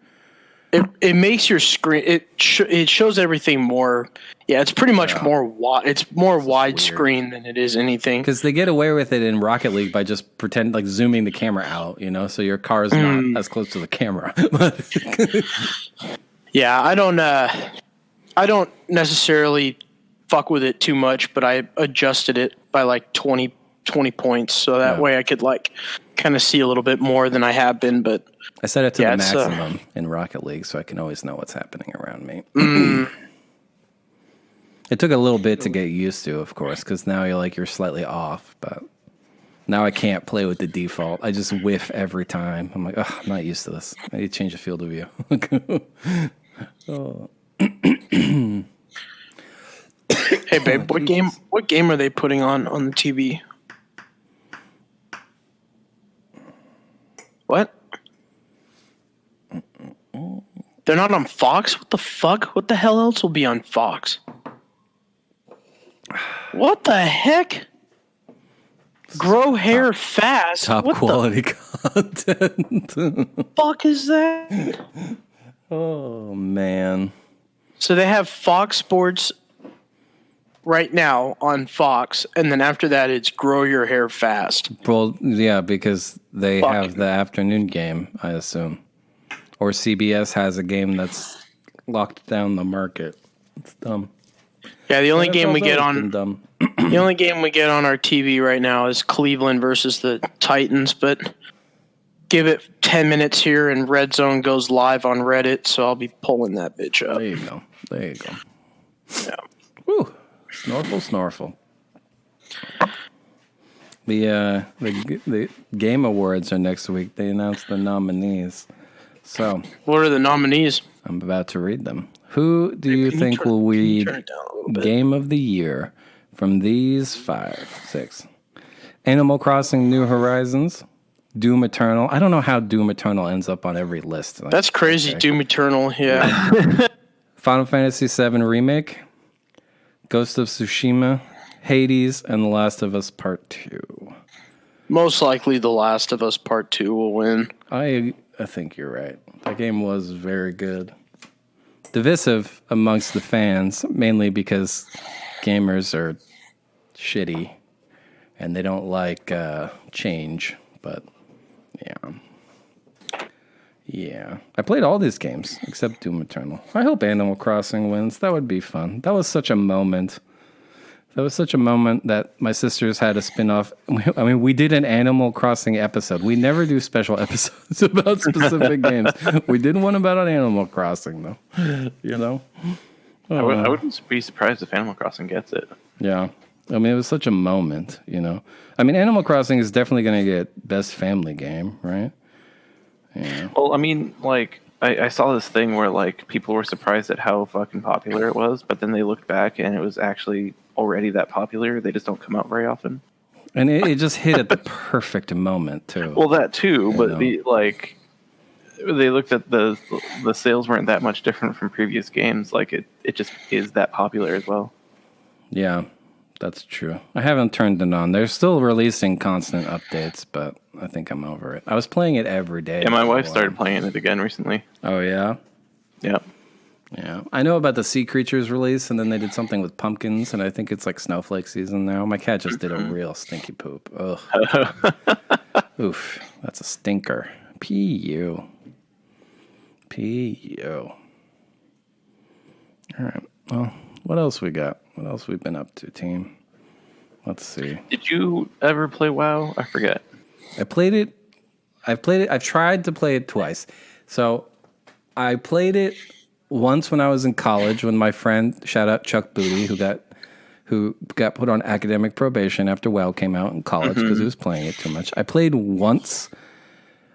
It makes your screen. It shows everything more. Yeah, it's pretty much more wide. It's more widescreen than it is anything. Because they get away with it in Rocket League by just zooming the camera out, so your car is not as close to the camera. Yeah, I don't necessarily fuck with it too much, but I adjusted it by like 20 points, so that way I could like kind of see a little bit more than I have been. But I set it to the maximum in Rocket League, so I can always know what's happening around me. It took a little bit to get used to, of course, because now you're slightly off, but now I can't play with the default. I just whiff every time. I'm like, I'm not used to this. I need to change the field of view. Hey babe, what game are they putting on the TV? What? They're not on Fox? What the fuck? What the hell else will be on Fox? What the heck? Grow hair fast. Top what quality content. The fuck is that? Oh man. So they have Fox Sports right now on Fox, and then after that it's Grow Your Hair Fast. Well, yeah, because they have the afternoon game, I assume. Or CBS has a game that's locked down the market. It's dumb. Yeah, the only game we get on dumb. the only game we get on our TV right now is Cleveland versus the Titans, but give it 10 minutes here and Red Zone goes live on Reddit, so I'll be pulling that bitch up. There you go. Yeah. Woo. Snorfle. The Game Awards are next week. They announced the nominees. So, what are the nominees? I'm about to read them. Who do you think will win Game of the Year from these 6? Animal Crossing New Horizons, Doom Eternal. I don't know how Doom Eternal ends up on every list. That's crazy, okay. Doom Eternal, yeah. Final Fantasy VII Remake, Ghost of Tsushima, Hades, and The Last of Us Part 2. Most likely The Last of Us Part 2 will win. I think you're right. That game was very good. Divisive amongst the fans, mainly because gamers are shitty and they don't like change. But yeah. I played all these games except Doom Eternal. I hope Animal Crossing wins. That would be fun. That was such a moment. That my sisters had a spin-off. I mean, we did an Animal Crossing episode. We never do special episodes about specific games. We did one about an Animal Crossing, though. You know? I wouldn't be surprised if Animal Crossing gets it. Yeah. I mean, it was such a moment, you know? I mean, Animal Crossing is definitely going to get Best Family Game, right? Yeah. Well, I mean, like, I saw this thing where, like, people were surprised at how fucking popular it was, but then they looked back and it was actually already that popular. They just don't come out very often. And it just hit at the perfect moment, too. Well, that too, but they looked at the sales weren't that much different from previous games. Like, it just is that popular as well. Yeah, that's true. I haven't turned it on. They're still releasing constant updates, but I think I'm over it. I was playing it every day. Yeah, my wife started playing it again recently. Oh, yeah? Yeah. Yeah. I know about the Sea Creatures release, and then they did something with pumpkins, and I think it's like snowflake season now. My cat just did a real stinky poop. Ugh. Oof. That's a stinker. P.U. All right. Well, what else we got? What else we've been up to, team? Let's see. Did you ever play WoW? I forget. I've played it. I've tried to play it twice. So I played it once when I was in college when my friend, shout out Chuck Booty, who got put on academic probation after WoW came out in college because he was playing it too much. I played once.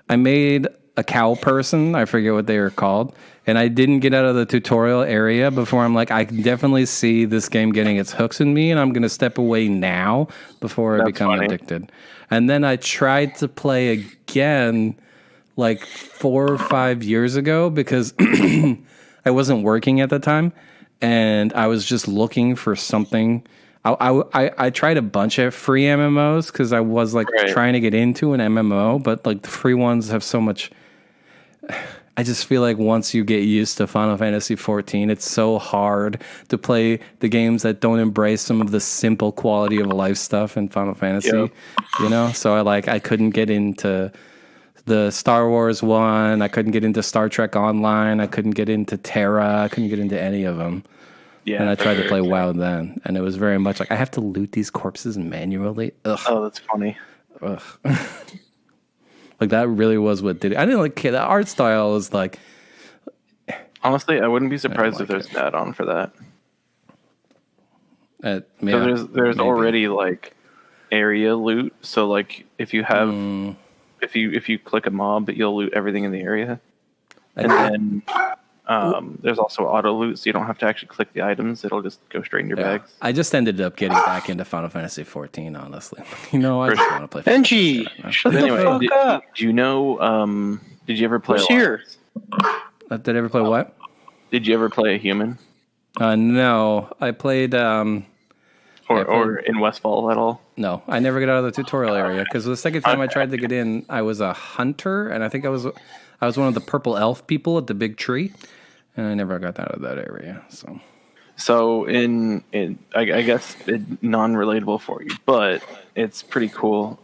I made a cow person. I forget what they were called. And I didn't get out of the tutorial area before I'm like, I can definitely see this game getting its hooks in me, and I'm going to step away now before I become addicted. And then I tried to play again like 4 or 5 years ago because I wasn't working at the time, and I was just looking for something. I tried a bunch of free MMOs because I was like trying to get into an MMO, but like the free ones have so much. I just feel like once you get used to Final Fantasy XIV, it's so hard to play the games that don't embrace some of the simple quality of life stuff in Final Fantasy. Yep. You know, so I couldn't get into the Star Wars one. I couldn't get into Star Trek Online. I couldn't get into Terra. I couldn't get into any of them. Yeah, And I for tried to sure. play WoW then, and it was very much like I have to loot these corpses manually. Ugh. Oh, that's funny. Ugh. Like that really was what did it. I didn't like the art style is like Honestly, I wouldn't be surprised if like there's an add-on for that. yeah, There's maybe. already like area loot. So like if you have if you click a mob, you'll loot everything in the area. And then there's also auto loot, so you don't have to actually click the items. It'll just go straight in your Yeah. bags. I just ended up getting back into Final Fantasy 14, honestly. You know, I just want to play Final Benji, Fantasy right now. shut Anyway, the fuck up. do you know? Did you ever play? Who's here? Did I ever play what? Did you ever play a human No, I played. or in Westfall at all? No, I never got out of the tutorial area because the second time I tried to get in, I was a hunter, and I think I was one of the purple elf people at the big tree, and I never got out of that area. So I guess non-relatable for you, but it's pretty cool.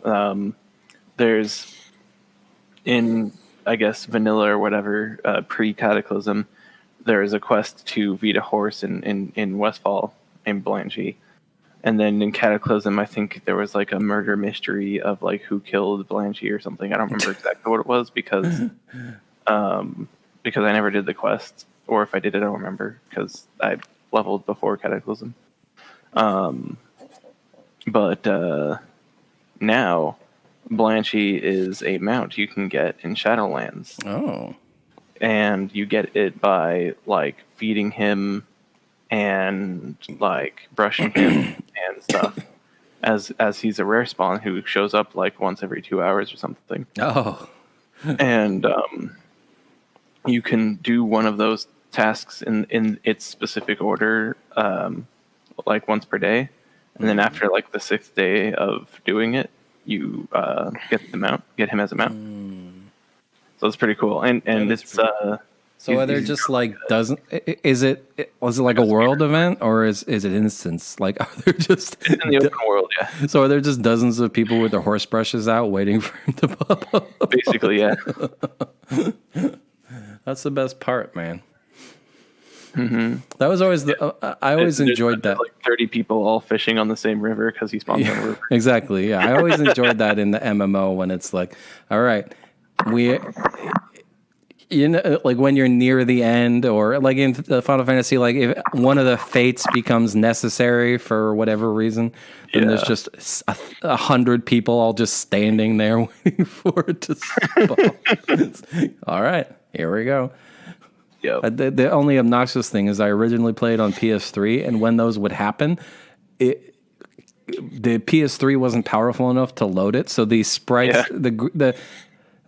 There's in I guess vanilla or whatever pre-Cataclysm, there is a quest to feed a horse in Westfall named Blanchie. And then in Cataclysm, I think there was like a murder mystery of like who killed Blanchie or something. I don't remember exactly what it was because I never did the quest, or if I did, I don't remember because I leveled before Cataclysm. But now Blanchie is a mount you can get in Shadowlands, Oh, and you get it by like feeding him and like brushing him and stuff. As he's a rare spawn who shows up like once every 2 hours or something. oh, And you can do one of those tasks in its specific order, like once per day, and then after like the 6th day of doing it, you get him as a mount. So it's pretty cool, and it's So are there just like was it like a world event or is it instance? Like are there just in the open world, yeah. so are there just dozens of people with their horse brushes out waiting for him to pop up? Basically, yeah. That's the best part, man. Mm-hmm. That was always I always enjoyed that. Like 30 people all fishing on the same river because he spawns on a river. Exactly. Yeah, I always enjoyed that in the MMO when it's like, all right, like when you're near the end, or like in Final Fantasy, like if one of the fates becomes necessary for whatever reason, then there's just 100 people all just standing there waiting for it to spawn. All right, here we go. Yep. The only obnoxious thing is I originally played on PS3, and when those would happen, the PS3 wasn't powerful enough to load it, so these sprites,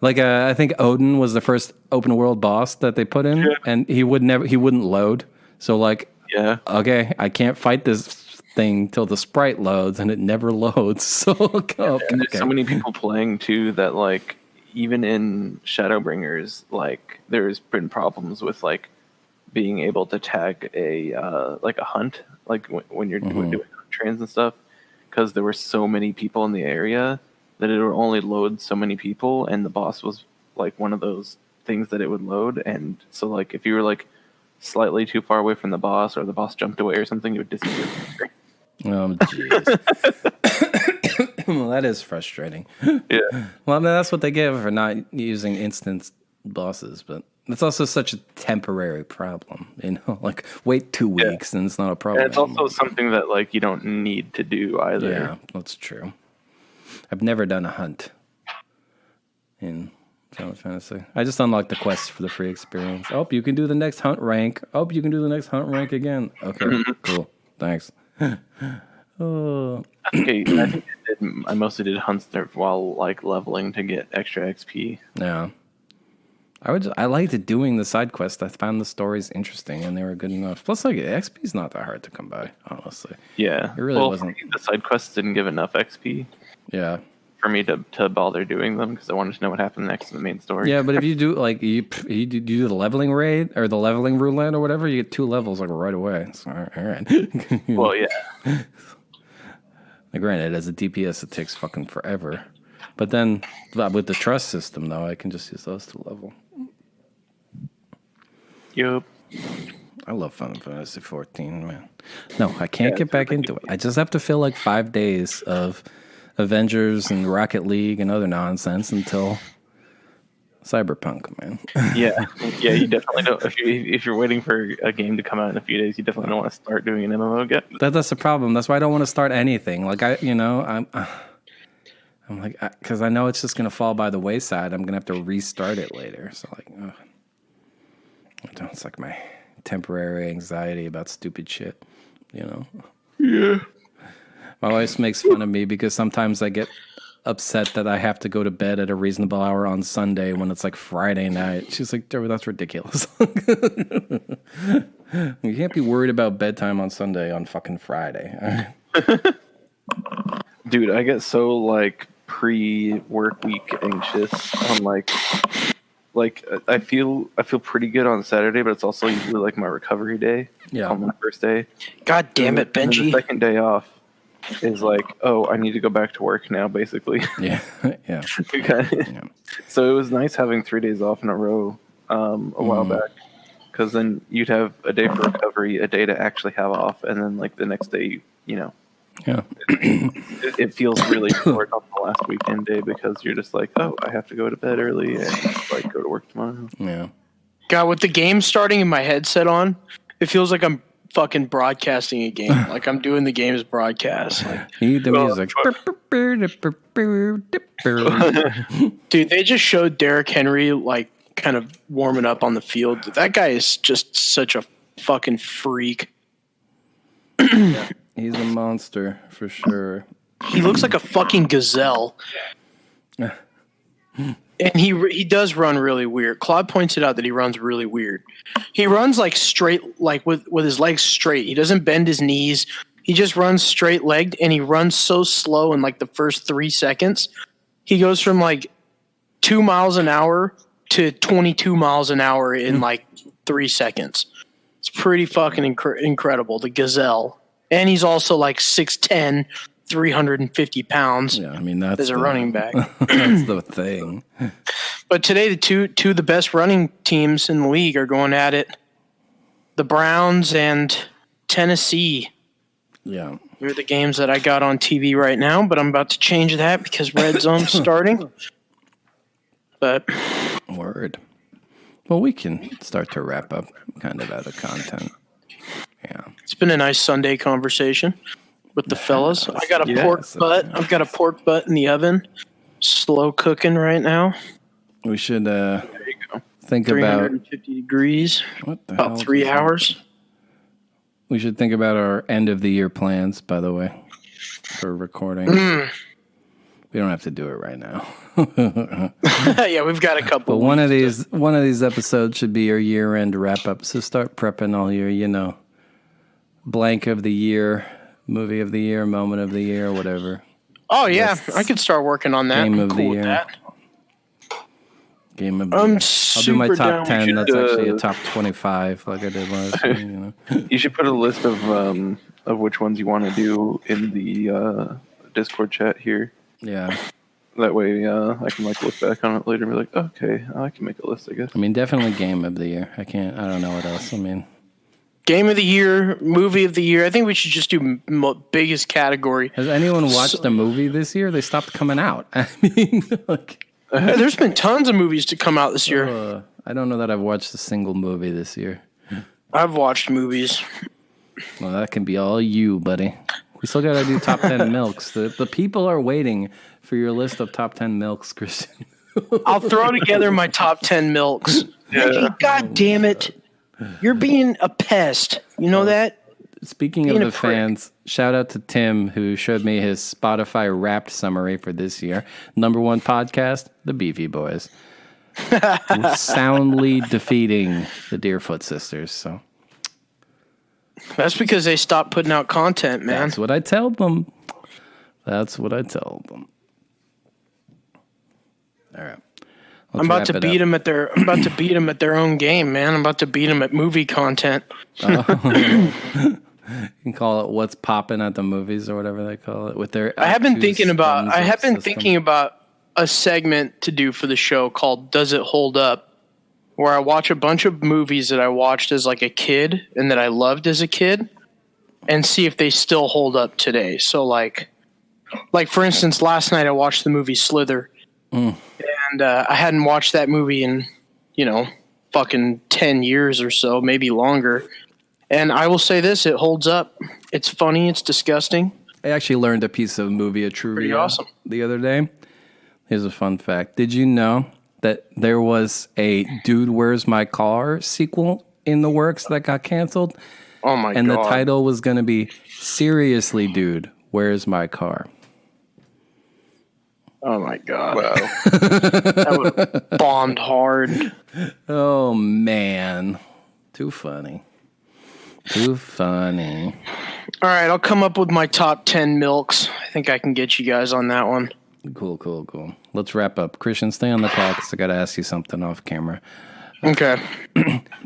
I think Odin was the first open world boss that they put in, and he wouldn't load. So okay, I can't fight this thing till the sprite loads, and it never loads. So and there's so many people playing too that like even in Shadowbringers, like there's been problems with like being able to tag a hunt, like when you're doing trains and stuff, because there were so many people in the area that it would only load so many people, and the boss was like one of those things that it would load. And so like if you were like slightly too far away from the boss, or the boss jumped away or something, it would disappear. Oh, jeez. Well, that is frustrating. Yeah. Well, I mean, that's what they give for not using instant bosses, but it's also such a temporary problem, like wait 2 weeks and it's not a problem. And it's also something that like you don't need to do either. Yeah, that's true. I've never done a hunt in Final Fantasy. I just unlocked the quests for the free experience. Oh, you can do the next hunt rank. Oh, you can do the next hunt rank again. Okay, cool. Thanks. Oh. Okay, I think I mostly did hunts there while like leveling to get extra XP. Yeah. I liked doing the side quests. I found the stories interesting and they were good enough. Plus, like XP is not that hard to come by, honestly. Yeah, it really wasn't. The side quests didn't give enough XP. Yeah. For me to bother doing them because I wanted to know what happened next in the main story. Yeah, but if you do like you do the leveling raid or the leveling roulette or whatever, you get 2 levels like right away. So, all right. Well, yeah. Like, granted, as a DPS, it takes fucking forever. But then with the trust system, though, I can just use those to level. Yup. I love Final Fantasy 14, man. No, I can't get back into it. I just have to fill like 5 days of Avengers and Rocket League and other nonsense until Cyberpunk, man. Yeah, you definitely don't. If you're waiting for a game to come out in a few days, you definitely don't want to start doing an MMO again. That's the problem. That's why I don't want to start anything. Like I'm like, because I know it's just gonna fall by the wayside. I'm gonna have to restart it later. So like, it's like my temporary anxiety about stupid shit. Yeah. My wife makes fun of me because sometimes I get upset that I have to go to bed at a reasonable hour on Sunday when it's like Friday night. She's like, that's ridiculous. You can't be worried about bedtime on Sunday on fucking Friday. Dude, I get so like pre-work week anxious on like I feel pretty good on Saturday, but it's also usually like my recovery day. Yeah. On my first day. God damn it, And Benji. the second day off is like, oh, I need to go back to work now, basically. Yeah. Yeah. So it was nice having 3 days off in a row a while back, because then you'd have a day for recovery, a day to actually have off, and then like the next day, Yeah. it feels really short on the last weekend day because you're just like, oh, I have to go to bed early and like go to work tomorrow. Yeah. God, with the game starting and my headset on, it feels like I'm fucking broadcasting a game. Like I'm doing the game's broadcast. Like, You need the music. dude, they just showed Derrick Henry like kind of warming up on the field. That guy is just such a fucking freak. He's a monster for sure. He looks like a fucking gazelle. And he does run really weird. Claude pointed out that he runs really weird. He runs like straight, like with his legs straight. He doesn't bend his knees. He just runs straight legged, and he runs so slow in like the first 3 seconds. He goes from like 2 miles an hour to 22 miles an hour in like 3 seconds. It's pretty fucking incredible. The gazelle. And he's also like 6'10", 350 pounds. Yeah, I mean that's as a running back. That's the thing. But today, the two of the best running teams in the league are going at it. The Browns and Tennessee. Yeah. They're the games that I got on TV right now, but I'm about to change that because Red Zone's starting. But Word. Well, we can start to wrap up kind of out of content. Yeah. it's been a nice Sunday conversation with the fellas. I got a pork butt. I've got a pork butt in the oven, slow cooking right now. We should think 350 about degrees. what the About hell 3 hours. We should think about our end of the year plans, by the way, for recording. We don't have to do it right now. Yeah, we've got a couple. But one of these episodes should be your year-end wrap-up. So start prepping all your, blank of the year, movie of the year, moment of the year, whatever. Oh yeah, I could start working on that. Game I'm of cool the with year. that. Game of the I'm year. I'll do my super top down. 10. should, That's actually a top 25, like I did last year. You should put a list of which ones you want to do in the Discord chat here. Yeah. That way, I can like look back on it later and be like, okay, I can make a list, I guess. I mean, definitely game of the year. I don't know what else. I mean, Game of the year, movie of the year. I think we should just do biggest category. has anyone watched a movie this year? They stopped coming out. I mean, like, Hey, there's been tons of movies to come out this year. I don't know that I've watched a single movie this year. I've watched movies. Well, that can be all you, buddy. We still got to do top 10 milks. The people are waiting for your list of top 10 milks, Christian. I'll throw together my top 10 milks. God damn it. You're being a pest. You know that? Speaking Being of a the prick. fans, shout out to Tim, who showed me his Spotify Wrapped summary for this year. Number 1 podcast, The Beefy Boys. Soundly defeating the Deerfoot Sisters. So That's because they stopped putting out content, man. that's what I tell them. All right. I'm about to beat them at their. I'm about to beat them at their own game, man. I'm about to beat them at movie content. You can call it what's popping at the movies or whatever they call it with their. I have been thinking about. I have been system. thinking about a segment to do for the show called "Does It Hold Up?" where I watch a bunch of movies that I watched as like a kid and that I loved as a kid, and see if they still hold up today. So like for instance, last night I watched the movie Slither, and I hadn't watched that movie in, fucking 10 years or so, maybe longer. And I will say this, it holds up. It's funny, it's disgusting. I actually learned a piece of movie trivia Pretty awesome. the other day. Here's a fun fact. Did you know that there was a Dude, Where's My Car sequel in the works that got canceled? Oh my God. And the title was going to be Seriously, Dude, Where's My Car? Oh my God. Wow. That would have bombed hard. Oh, man. Too funny. Too funny. All right, I'll come up with my top 10 milks. I think I can get you guys on that one. Cool. Let's wrap up. Christian, stay on the call because I got to ask you something off camera. Okay.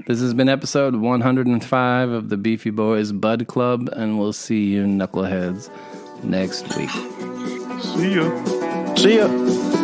This has been episode 105 of the Beefy Boys Bud Club, and we'll see you knuckleheads next week. See ya. See ya.